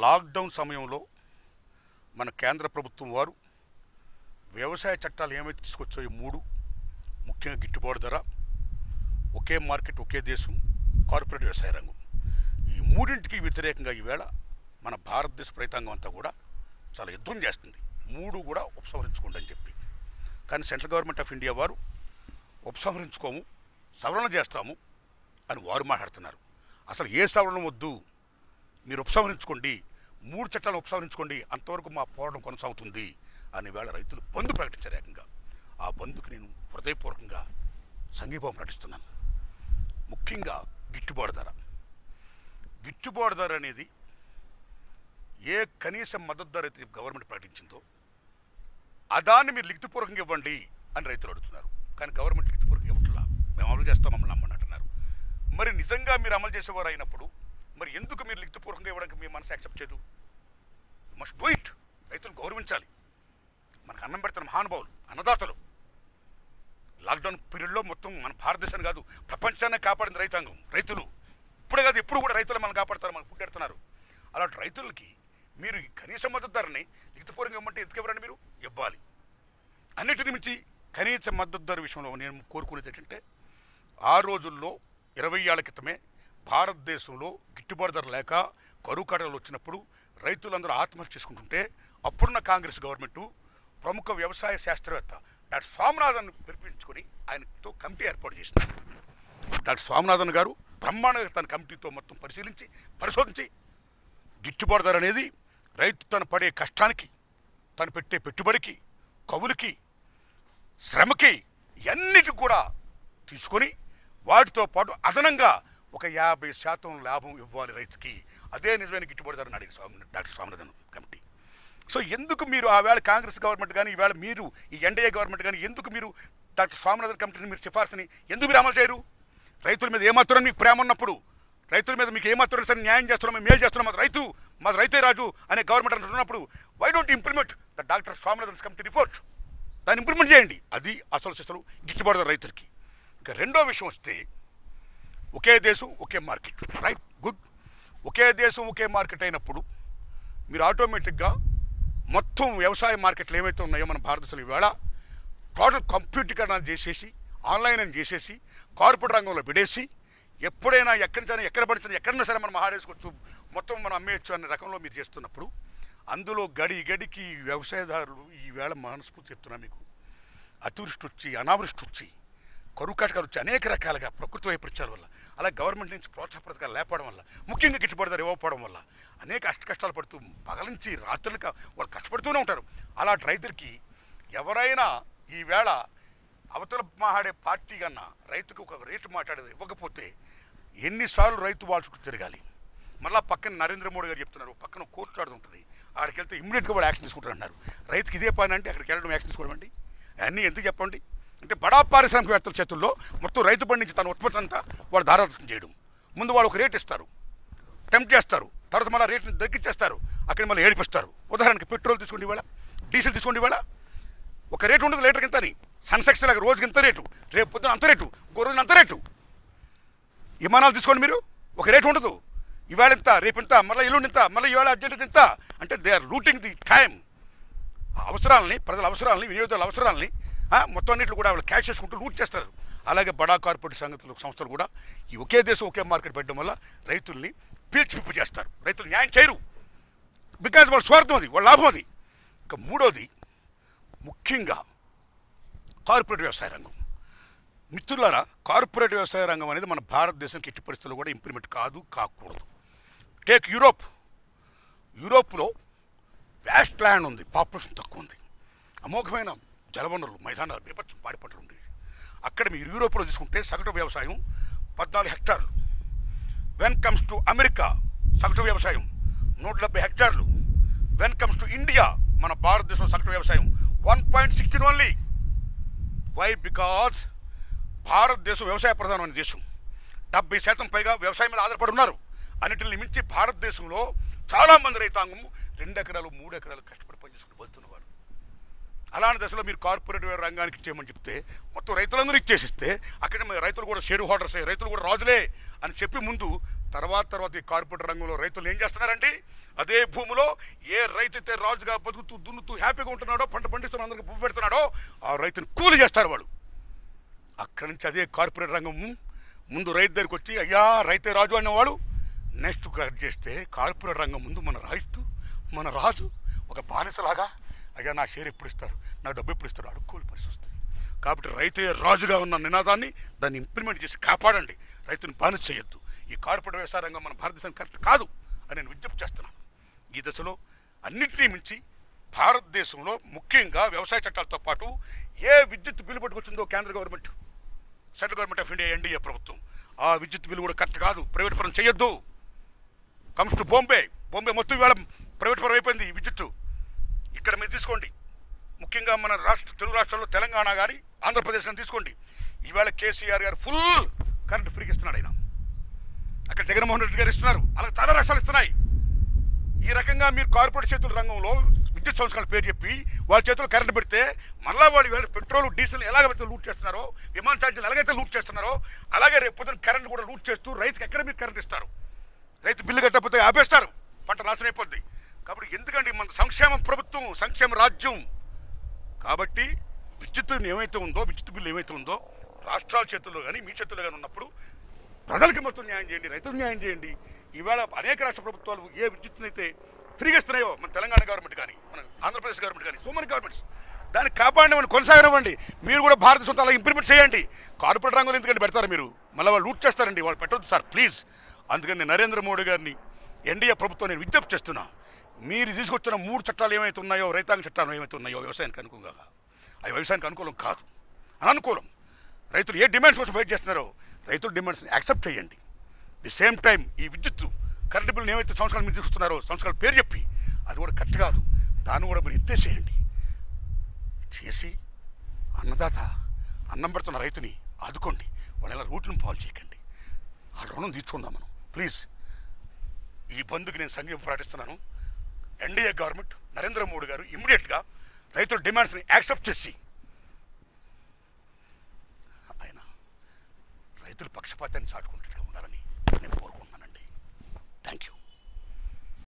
Lockdown సమయంలో మన కేంద్ర ప్రభుత్వం వారు వ్యవసాయ చట్టాలు ఏమైతే తీసుకొచ్చాయో మూడు, ముఖ్యంగా గిట్టుబాటు ధర, ఒకే మార్కెట్ ఒకే దేశం, కార్పొరేట్ వ్యవసాయ రంగం, ఈ మూడింటికి వ్యతిరేకంగా ఈవేళ మన భారతదేశ రైతాంగం అంతా కూడా చాలా యుద్ధం చేస్తుంది. మూడు కూడా ఉపసంహరించుకోండి అని చెప్పి. కానీ సెంట్రల్ గవర్నమెంట్ ఆఫ్ ఇండియా వారు ఉపసంహరించుకోము, సవరణ చేస్తాము అని వారు మాట్లాడుతున్నారు. అసలు ఏ సవరణ వద్దు, మీరు ఉపసంహరించుకోండి, మూడు చట్టాలు ఉపసంహరించుకోండి, అంతవరకు మా పోరాటం కొనసాగుతుంది అని వేళ రైతులు బంద్ ప్రకటించారు. ఏకంగా ఆ బంద్కు నేను హృదయపూర్వకంగా సంఘీభావం ప్రకటిస్తున్నాను. ముఖ్యంగా గిట్టుబాటు ధర. గిట్టుబాటు ధర అనేది ఏ కనీస మద్దతు ధర అయితే గవర్నమెంట్ ప్రకటించిందో దాన్ని మీరు లిఖితపూర్వకంగా ఇవ్వండి అని రైతులు అడుగుతున్నారు. కానీ గవర్నమెంట్ లిఖితపూర్వకంగా ఇవ్వట్లా, మేము అమలు చేస్తాం, మమ్మల్ని నమ్మని అంటున్నారు. మరి నిజంగా మీరు అమలు చేసేవారు అయినప్పుడు మరి ఎందుకు మీరు లిఖితపూర్వకంగా ఇవ్వడానికి మీ మనసు యాక్సెప్ట్ చేయదు? You must do it. రైతులు గౌరవించాలి. మనకు అన్నం పెడుతున్న మహానుభావులు, అన్నదాతలు. లాక్డౌన్ పీరియడ్లో మొత్తం మన భారతదేశాన్ని కాదు ప్రపంచాన్ని కాపాడింది రైతాంగం, రైతులు. ఇప్పుడే కాదు ఎప్పుడు కూడా రైతులు మనం కాపాడతారు, మనకు పుట్టెడుతున్నారు. అలాంటి రైతులకి మీరు కనీస మద్దతు ధరని లిఖితపూర్వకంగా ఇవ్వమంటే ఎందుకు ఇవ్వరండి? మీరు ఇవ్వాలి. అన్నిటిని మించి కనీస మద్దతు ధర విషయంలో నేను కోరుకునేది ఏంటంటే, ఆ రోజుల్లో 20 ఏళ్ల క్రితమే భారతదేశంలో గిట్టుబాటు ధర లేక కరువు కాటలు వచ్చినప్పుడు రైతులందరూ ఆత్మహత్య చేసుకుంటుంటే అప్పుడున్న కాంగ్రెస్ గవర్నమెంటు ప్రముఖ వ్యవసాయ శాస్త్రవేత్త డాక్టర్ స్వామినాథన్ పిలిపించుకొని ఆయనతో కమిటీ ఏర్పాటు చేసింది. డాక్టర్ స్వామినాథన్ గారు బ్రహ్మాండంగా తన కమిటీతో మొత్తం పరిశోధించి గిట్టుబాటు ధర అనేది రైతు తను పడే కష్టానికి, తను పెట్టే పెట్టుబడికి, కవులకి, శ్రమకి అన్నిటి కూడా తీసుకొని వాటితో పాటు అదనంగా ఒక 50% లాభం ఇవ్వాలి రైతుకి. అదే నిజమైన గిట్టుబాటు ధరని అడిగి డాక్టర్ స్వామినాథన్ కమిటీ. సో ఎందుకు మీరు ఆ వేళ కాంగ్రెస్ గవర్నమెంట్ కానీ ఈవేళ మీరు ఈ ఎన్డీఏ గవర్నమెంట్ కానీ ఎందుకు మీరు డాక్టర్ స్వామినాథన్ కమిటీని మీరు సిఫార్సుని ఎందుకు మీరు అమలు చేయరు? రైతుల మీద ఏమాత్రం మీకు ప్రేమ ఉన్నప్పుడు, రైతుల మీద మీకు ఏమాత్రం సరే న్యాయం చేస్తున్నాం, మేలు చేస్తున్నాం, మాది రైతే రాజు అనే గవర్నమెంట్ అంటున్నప్పుడు why don't implement the doctor Swaminathan committee report? దాన్ని ఇంప్లిమెంట్ చేయండి. అది అసలు సిసలు గిట్టుబాటు ధర రైతులకి. ఇక రెండో విషయం వస్తే, ఒకే దేశం ఒకే మార్కెట్. Right, good. ఒకే దేశం ఒకే మార్కెట్ అయినప్పుడు మీరు ఆటోమేటిక్గా మొత్తం వ్యవసాయ మార్కెట్లు ఏవైతే ఉన్నాయో మన భారతదేశంలో ఈవేళ టోటల్ కంప్యూటీకరణ చేసేసి, ఆన్లైన్ అని చేసేసి, కార్పొరేట్ రంగంలో విడేసి, ఎప్పుడైనా ఎక్కడి నుంచి ఎక్కడ పడినా ఎక్కడైనా సరే మనం ఆడేసుకోవచ్చు, మొత్తం మనం అమ్మేయచ్చు అనే రకంలో మీరు చేస్తున్నప్పుడు అందులో గడికి వ్యవసాయదారులు ఈవేళ మనస్ఫూర్తి చెప్తున్నా మీకు, అతివృష్టి వచ్చి, అనావృష్టి వచ్చి, కరువు కాటకాలు వచ్చి, అనేక రకాలుగా ప్రకృతి వైపరీత్యాల వల్ల, అలా గవర్నమెంట్ నుంచి ప్రోత్సాహ పథకాలు లేకపోవడం వల్ల, ముఖ్యంగా గిట్టుబాటు ధర ఇవ్వకపోవడం వల్ల అనేక కష్టాలు పడుతూ పగలించి రాత్రులుగా వాళ్ళు కష్టపడుతూనే ఉంటారు. అలాంటి రైతులకి ఎవరైనా ఈవేళ అవతల మాట్లాడే పార్టీ కన్నా రైతుకు ఒక రేటు మాట్లాడేది ఇవ్వకపోతే ఎన్నిసార్లు రైతు వాళ్ళ చుట్టూ తిరగాలి? మళ్ళీ పక్కన నరేంద్ర మోడీ గారు చెప్తున్నారు, పక్కన కోర్టు ఆడుతుంటుంది, అక్కడికి వెళ్తే ఇమ్మీడియట్గా వాళ్ళు యాక్షన్ తీసుకుంటారు అన్నారు. రైతుకి ఇదే పని అంటే అక్కడికి వెళ్ళడం యాక్షన్ తీసుకోవడం అండి? అన్నీ ఎందుకు చెప్పండి? అంటే బడా పారిశ్రామికవేత్తల చేతుల్లో మొత్తం రైతు పండించి తన ఉత్పత్తి అంతా వాళ్ళు ధారాదత్తం చేయడం. ముందు వాళ్ళు ఒక రేటు ఇస్తారు, టెంప్ట్ చేస్తారు, తర్వాత మళ్ళీ రేట్ని తగ్గించేస్తారు, అక్కడ మళ్ళీ ఏడిపిస్తారు. ఉదాహరణకి పెట్రోల్ తీసుకోండి, ఇవాళ డీజిల్ తీసుకోండి, ఇవాళ ఒక రేటు ఉండదు లీటర్కి ఇంత అని. సన్సెక్స్ లాగా రోజుకి ఇంత రేటు, రేపు పొద్దున అంత రేటు, ఇంకో రోజున అంత రేటు. విమానాలు తీసుకోండి, మీరు ఒక రేటు ఉండదు, ఇవాళ ఇంత, రేపు ఇంత, మళ్ళీ ఎల్లుండి ఇంత, మళ్ళీ ఇవాళ అర్జెంట్ ఇంత. అంటే they are looting the time. అవసరాలని, ప్రజల అవసరాలని, వినియోగదారుల అవసరాలని మొత్తం అన్నింటిలో కూడా వాళ్ళు క్యాష్ చేసుకుంటూ లూట్ చేస్తారు. అలాగే బడా కార్పొరేట్ సంస్థలు కూడా ఈ ఒకే దేశం ఒకే మార్కెట్ పెట్టడం వల్ల రైతుల్ని పీల్చిపిప్పు చేస్తారు. రైతులు న్యాయం చేయరు, బికాజ్ వాళ్ళ స్వార్థం అది, వాళ్ళ లాభం అది. ఇక మూడోది ముఖ్యంగా కార్పొరేట్ వ్యవసాయ రంగం. మిత్రులారా, కార్పొరేట్ వ్యవసాయ రంగం అనేది మన భారతదేశానికి ఎట్టి పరిస్థితుల్లో కూడా ఇంప్లిమెంట్ కాకూడదు. టేక్ యూరోప్లో వ్యాస్ట్ ల్యాండ్ ఉంది, పాపులేషన్ తక్కువ ఉంది, అమోఘమైన జలవనరులు, మైదానాలు, బీభత్సం పాడి పంటలు ఉండేవి. అక్కడ మీరు యూరోప్లో తీసుకుంటే సగటు వ్యవసాయం 14 హెక్టార్లు. వెన్ కమ్స్ టు అమెరికా సగటు వ్యవసాయం 170 హెక్టార్లు. వెన్ కమ్స్ టు ఇండియా, మన భారతదేశం సగటు వ్యవసాయం 1.16 ఓన్లీ. వై? బికాజ్ భారతదేశం వ్యవసాయ ప్రధానమైన దేశం. 70% పైగా వ్యవసాయం మీద ఆధారపడి ఉన్నారు. అన్నిటిని మించి భారతదేశంలో చాలామంది రైతాంగం 2 ఎకరాలు 3 ఎకరాలు కష్టపడి పనిచేసుకుని బతున్నవారు. అలాంటి దశలో మీరు కార్పొరేట్ రంగానికి ఇచ్చేయమని చెప్తే మొత్తం రైతులందరూ ఇచ్చేసిస్తే అక్కడ రైతులు కూడా షేర్ హోల్డర్సే, రైతులు కూడా రాజులే అని చెప్పి ముందు తర్వాత ఈ కార్పొరేట్ రంగంలో రైతులు ఏం చేస్తున్నారండి? అదే భూమిలో ఏ రైతు అయితే రాజుగా బతుకుతూ దున్నుతూ హ్యాపీగా ఉంటున్నాడో, పంట పండిస్తున్న అందరికి భూమి పెడుతున్నాడో ఆ రైతుని కూలి చేస్తారు వాళ్ళు. అక్కడి నుంచి అదే కార్పొరేట్ రంగం ముందు రైతు దగ్గరికి వచ్చి అయ్యా రైతే రాజు అనేవాడు. నెక్స్ట్ కట్ చేస్తే కార్పొరేట్ రంగం ముందు మన రాజు ఒక బానిసలాగా అయ్యా నా షేర్ ఎప్పుడు ఇస్తారు, నా డబ్బు ఎప్పుడు ఇస్తారు అడుక్కోని పరిస్థితి వస్తుంది. కాబట్టి రైతే రాజుగా ఉన్న నినాదాన్ని దాన్ని ఇంప్లిమెంట్ చేసి కాపాడండి, రైతుని బానిస చేయొద్దు. ఈ కార్పొరేట్ వ్యవసాయ రంగం మన భారతదేశం కరెక్ట్ కాదు అని నేను విజ్ఞప్తి చేస్తున్నాను. ఈ దశలో అన్నింటినీ మించి భారతదేశంలో ముఖ్యంగా వ్యవసాయ చట్టాలతో పాటు ఏ విద్యుత్ బిల్లు పట్టుకొచ్చిందో కేంద్ర government, central government of India NDA ప్రభుత్వం, ఆ విద్యుత్ బిల్లు కూడా కరెక్ట్ కాదు, ప్రైవేట్ పరం చేయొద్దు. కమ్స్ టు బాంబే మొత్తం ఇవాళ ప్రైవేట్ పరం అయిపోయింది ఈ విద్యుత్తు. ఇక్కడ మీరు తీసుకోండి, ముఖ్యంగా మన తెలుగు రాష్ట్రాల్లో తెలంగాణ కానీ ఆంధ్రప్రదేశ్ కానీ తీసుకోండి. ఈవేళ కేసీఆర్ గారు ఫుల్ కరెంట్ ఫ్రీకి ఇస్తున్నాడు. ఆయన అక్కడ జగన్మోహన్ రెడ్డి గారు ఇస్తున్నారు, అలాగే చాలా రాష్ట్రాలు ఇస్తున్నాయి. ఈ రకంగా మీరు కార్పొరేట్ చేతుల రంగంలో విద్యుత్ సంస్కరణ పేరు చెప్పి వాళ్ళ చేతులు కరెంట్ పెడితే మళ్ళీ వాళ్ళు వీళ్ళ పెట్రోల్ డీజిల్ ఎలాగైతే లూట్ చేస్తున్నారో, విమాన ఛార్జీలు ఎలాగైతే లూట్ చేస్తున్నారో, అలాగే రేపు పొద్దున కరెంట్ కూడా లూట్ చేస్తూ రైతుకి ఎక్కడ మీరు కరెంట్ ఇస్తారు? రైతు బిల్లు కట్టకపోతే ఆపేస్తారు, పంట నాశనం అయిపోద్ది. కాబట్టి ఎందుకంటే మన సంక్షేమ ప్రభుత్వం, సంక్షేమ రాజ్యం. కాబట్టి విద్యుత్ ఏమైతే ఉందో, విద్యుత్ బిల్లు ఏమైతే ఉందో రాష్ట్రాల చేతుల్లో కానీ మీ చేతుల్లో కానీ ఉన్నప్పుడు ప్రజలకి మొత్తం న్యాయం చేయండి, రైతులకు న్యాయం చేయండి. ఈవేళ అనేక రాష్ట్ర ప్రభుత్వాలు ఏ విద్యుత్తునైతే ఫ్రీగా ఇస్తున్నాయో, మన తెలంగాణ గవర్నమెంట్ కానీ మన ఆంధ్రప్రదేశ్ గవర్నమెంట్ కానీ, సో మెనీ గవర్నమెంట్స్, దాన్ని కాపాడమని కొనసాగనివ్వండి. మీరు కూడా భారతదేశంతో అలా ఇంప్లిమెంట్ చేయండి. కార్పొరేట్ రంగంలో ఎందుకంటే పెడతారు మీరు, మళ్ళీ వాళ్ళు లూట్ చేస్తారండి, వాళ్ళు పెట్టొద్దు సార్ ప్లీజ్. అందుకని నేను నరేంద్ర మోడీ గారిని, ఎన్డీఏ ప్రభుత్వం నేను విజ్ఞప్తి చేస్తున్నా, మీరు తీసుకొచ్చిన 3 చట్టాలు ఏమైతే ఉన్నాయో, రైతాంగ చట్టాలు ఏమైతే ఉన్నాయో వ్యవసాయానికి అనుకూలంగా, అవి వ్యవసాయానికి అనుకూలం కాదు, అననుకూలం. రైతులు ఏ డిమాండ్స్ కోసం వెయిట్ చేస్తున్నారో రైతుల డిమాండ్స్ని యాక్సెప్ట్ చేయండి. ది సేమ్ టైం ఈ విద్యుత్తు కరెంట్ బిల్లు ఏమైతే సంవత్సరాలు మీరు తీసుకున్నారో, సంవత్సరాల పేరు చెప్పి అది కూడా కరెక్ట్ కాదు, దాన్ని కూడా మీరు ఎత్తేసేయండి. చేసి అన్నదాత అన్నం పెడుతున్న రైతుని ఆదుకోండి, వాళ్ళు ఎలా రూట్లను పాలు చేయకండి, ఆ రుణం తీర్చుకుందాం మనం ప్లీజ్. ఈ బంద్కి నేను సంఘీయం ప్రకటిస్తున్నాను. ఎన్డీఏ గవర్నమెంట్, నరేంద్ర మోడీ గారు ఇమ్మీడియట్గా రైతుల డిమాండ్స్ని యాక్సెప్ట్ చేసి ఆయన రైతుల పక్షపాతాన్ని చాటుకుంటూ ఉండాలని నేను కోరుకుంటున్నానండి. Thank you.